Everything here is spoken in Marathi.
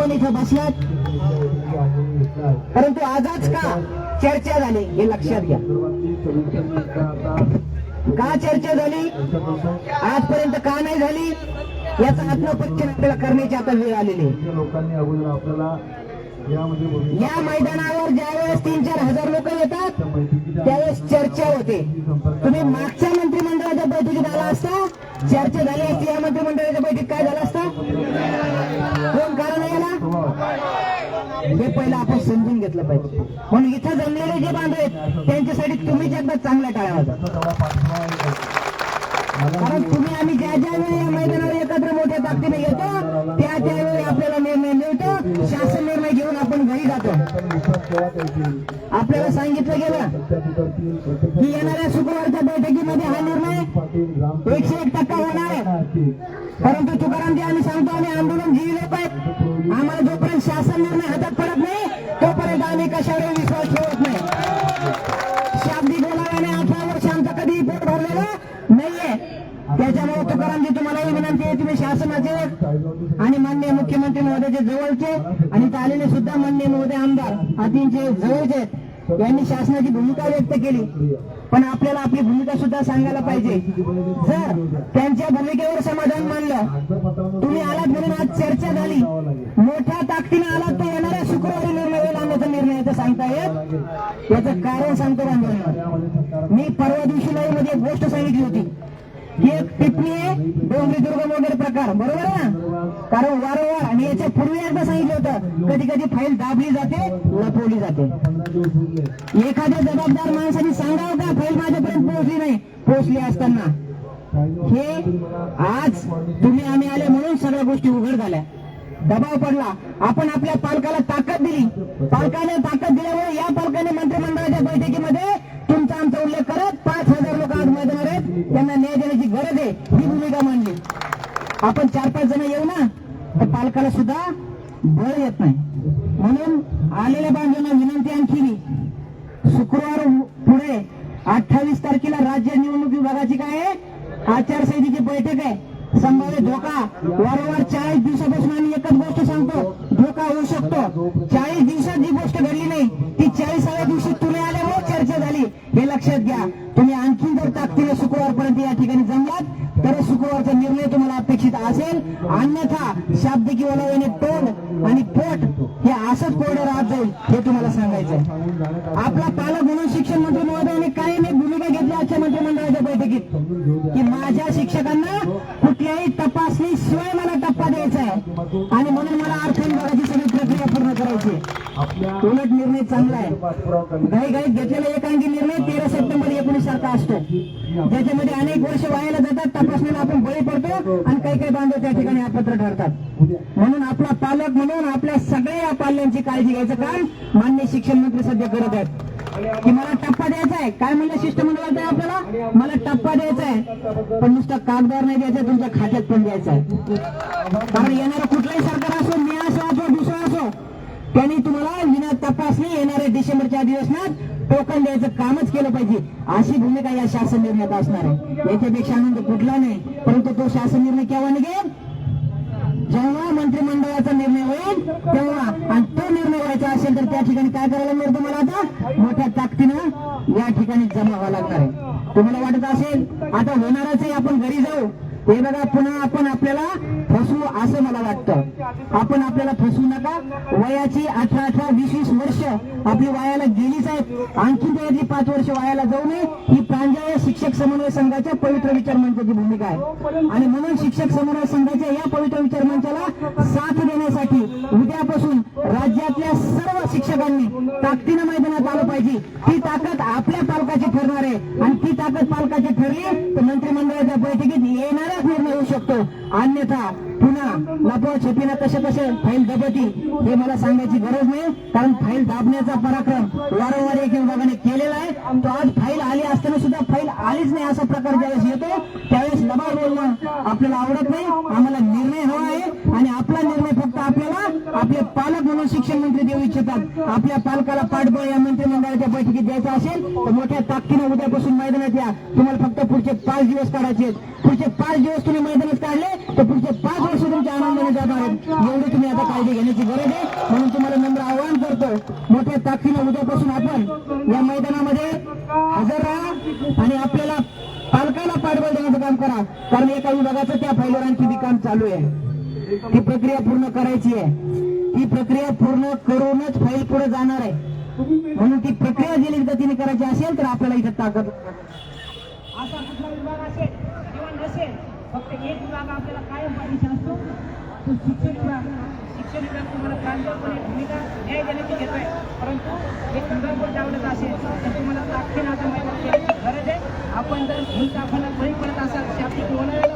येऊन इथं बसलात, परंतु आजच का चर्चा झाली हे लक्षात घ्या. का चर्चा झाली, आजपर्यंत का नाही झाली, याचा आत्मपरीक्षण आपल्याला करण्याची आता वेळ आलेली आहे. लोकांनी अगोदर आपल्याला या मैदानावर ज्यावेळेस 3-4 हजार लोक येतात त्यावेळेस चर्चा होते. तुम्ही मागच्या मंत्रिमंडळाच्या बैठकीत आला असता, चर्चा झाली असती. या मंत्रिमंडळाच्या बैठकीत काय झालं असतं, कोण कारण याला, हे पहिलं आपण समजून घेतलं पाहिजे. म्हणून इथं जमलेले जे बांधव आहेत त्यांच्यासाठी तुम्हीच एकदा चांगल्या टाळ्या वाजवा. कारण तुम्ही आम्ही ज्या ज्या वेळी या मैदानावर एकत्र मोठ्या ताकदीने येतो त्या त्यावेळी आपल्याला निर्णय मिळतो, शासन निर्णय घेऊन आपण घरी जातो. आपल्याला सांगितलं गेलं की येणाऱ्या शुक्रवारच्या बैठकीमध्ये हा निर्णय 101% होणार आहे. परंतु तुकारामजी आम्ही सांगतो, आम्ही आंदोलन जी लोक आहेत, आम्हाला जोपर्यंत शासन निर्णय हातात पडत नाही तोपर्यंत आम्ही कशावर विश्वास ठेवत नाही. शाब्दिक बोलाव्याने 18 वर्ष आमचा कधीही पोट भरलेलं नाहीये. त्याच्यामुळे तुकारामजी तुम्हालाही विनंती आहे, तुम्ही शासनाचे आणि माननीय मुख्यमंत्री महोदयाचे जवळचे आणि इथं आलेले सुद्धा माननीय महोदय आमदार अतिंचे जवळचे यांनी शासनाची भूमिका व्यक्त केली, पण आपल्याला आपली भूमिका सुद्धा सांगायला पाहिजे. जर त्यांच्या भूमिकेवर समाधान मानलं, तुम्ही आलात म्हणून आज चर्चा झाली, मोठ्या ताकदीने आलात तर येणाऱ्या शुक्रवारी निर्णय होईल आणण्याचा निर्णय तर सांगता येत. याचं कारण सांगतो बांधवांना. मी परवा दिवशी लाईव्ह मध्ये एक गोष्ट सांगितली होती की एक टिप्पणी आहे डोंगरी दुर्गम वगैरे प्रकार, बरोबर आहे ना. कारण वारंवार आणि याच्या पूर्वी एकदा सांगितलं होतं, कधी कधी फाईल दाबली जाते, लपवली जाते. एखाद्या जबाबदार माणसाने सांगावं का फाईल माझ्यापर्यंत पोहोचली नाही, पोहोचली असताना. हे आज तुम्ही आम्ही आले म्हणून सगळ्या गोष्टी उघड झाल्या, दबाव पडला. आपण आपल्या पालकाला ताकद दिली, पालकाने ताकद दिल्यामुळे या पालकाने मंत्रिमंडळाच्या बैठकीमध्ये तुमचा आमचा उल्लेख करत 5000 लोक आज मैदानावर आहेत, त्यांना न्याय देण्याची गरज आहे ही भूमिका मांडली. आपण 4-5 जण येऊ ना तर पालकाला सुद्धा बळ येत नाही. म्हणून आलेल्या बांधवांना विनंती आणखी, शुक्रवार पुढे 28 तारखेला राज्य निवडणूक विभागाची काय आहे, आचारसंहितेची बैठक आहे. संभाव्य धोका वारंवार 40 दिवसापासून आम्ही एकच गोष्ट सांगतो, धोका होऊ शकतो. 40 दिवसात जी गोष्ट घडली नाही ती 40व्या दिवशी तुम्ही आल्यामुळे चर्चा झाली, हे लक्षात घ्या. तुम्ही आणखी जर ताकदीने शुक्रवारपर्यंत या ठिकाणी जमलात तर शुक्रवारचा निर्णय तुम्हाला अपेक्षित असेल, अन्यथा शाब्दिकी ओलाव्याने तोंड आणि पोट हे असंच कोरडं राहत जाईल, हे तुम्हाला सांगायचंय. आपला पालक म्हणून शिक्षण मंत्री महोदयाने कायम एक भूमिका घेतली आजच्या मंत्रिमंडळाच्या बैठकीत की माझ्या शिक्षकांना कुठल्याही तपासणी शिवाय मला टप्पा द्यायचा आहे आणि म्हणून मला अर्थ विभागाची सगळी प्रक्रिया पूर्ण करायची. उलट निर्णय चांगला आहे. घाईघाईत घेतलेला एकांकी निर्णय 13 सप्टेंबर 19 सारखा असतो, ज्याच्यामध्ये अनेक वर्ष वायाला जातात, तपासणीला आपण बळी पडतो आणि काही काही बांधव त्या ठिकाणी अपात्र ठरतात. म्हणून आपला पालक म्हणून आपल्या सगळ्या पाल्यांची काळजी घ्यायचं काम माननीय शिक्षण मंत्री सध्या करत आहेत की मला टप्पा द्यायचा आहे. काय म्हणलं शिष्टमंडळात आहे आपल्याला, मला टप्पा द्यायचा आहे, पण नुसतं कागदावर नाही द्यायचं, तुमच्या खात्यात पण द्यायचं आहे. कारण येणारं कुठलंही सरकार असो, मी असो अथवा दुसरं असो, त्यांनी तुम्हाला विना तपासणी येणाऱ्या डिसेंबरच्या अधिवेशनात टोकन द्यायचं कामच केलं पाहिजे, अशी भूमिका या शासन निर्णयात असणार आहे. याच्यापेक्षा आनंद कुठला नाही. परंतु तो शासन निर्णय केव्हा निघेल, जेव्हा मंत्रिमंडळाचा निर्णय होईल तेव्हा. आणि तो निर्णय व्हायचा असेल तर त्या ठिकाणी काय करायला मिळतं, मला आता मोठ्या ताकदीनं या ठिकाणी जमा व्हावं लागणार आहे. तुम्हाला वाटत असेल आता होणारच आहे, आपण घरी जाऊ, हे बघा पुन्हा आपण आपल्याला फसवू असं मला वाटतं. आपण आपल्याला फसवू नका. वयाची 18-18, 20-20 वर्ष आपली वायाला गेलीच आहेत, आणखी त्यातली 5 वर्ष वायाला जाऊ नये ही प्रांजळ शिक्षक समन्वय संघाच्या पवित्र विचार मंचाची भूमिका आहे. आणि म्हणून शिक्षक समन्वय संघाच्या या पवित्र विचार मंचाला साथ देण्यासाठी उद्यापासून राज्यातल्या सर्व शिक्षकांनी ताकदीनं मैदानात आलं पाहिजे. ती ताकद आपल्या पालकाची ठरणार आहे आणि ती ताकद पालकाची ठरली तर मंत्रिमंडळाच्या बैठकीत येणाऱ्याच निर्णय होऊ शकतो. अन्यथा पुन्हा लपवा छपीनं कसे फाईल दबती हे मला सांगायची गरज नाही. कारण फाईल दाबण्याचा पराक्रम वारंवार एक विभागाने केलेला आहे. तो आज फाईल आली असताना सुद्धा फाईल आलीच नाही असा प्रकार ज्यावेळेस येतो त्यावेळेस लबाड बोलणं आपल्याला आवडत नाही. आम्हाला निर्णय हवा आहे आणि आपला निर्णय फक्त आपल्याला आपले पालक म्हणून शिक्षण मंत्री देऊ इच्छितात. आपल्या पालकाला पाठबळ या मंत्रिमंडळाच्या बैठकीत द्यायचं असेल तर मोठ्या ताकदीने उद्यापासून मैदानात या. तुम्हाला फक्त पुढचे 5 दिवस काढायचे आहेत. पुढचे 5 दिवस तुम्ही मैदानात काढले तर पुढचे 5 वर्ष तुमच्या आनंदाने जाणार आहेत. एवढी तुम्ही आता काळजी घेण्याची गरज आहे. म्हणून तुम्हाला नम्र आवाहन करतो, मोठ्या ताकदीने उद्यापासून आपण या मैदानामध्ये हजर राहा आणि आपल्याला पालकाला पाठबळ देण्याचं काम करा. कारण एका विभागाचं त्या फायलोरांची बी काम चालू आहे. ती प्रक्रिया पूर्ण करायची आहे. ती प्रक्रिया पूर्ण करूनच फाईल पुढे जाणार आहे. म्हणून ती प्रक्रिया जलद गतीने करायची असेल तर आपल्याला इथं ताकद असा कुठला विभाग असेल किंवा नसेल, फक्त एक विभाग आपल्याला कायम पाहिजे असतो, तो शिक्षण विभाग. शिक्षण विभाग तुम्हाला प्रांजळपणे भूमिका न्याय देण्याची घेतोय. परंतु हे खंडापूर आवडत असेल तर तुम्हाला ताकदीने आता मैदान देण्याची गरज आहे. आपण जर भूल दाखवायला बळी पडत असाल, शाब्दिक बोलायला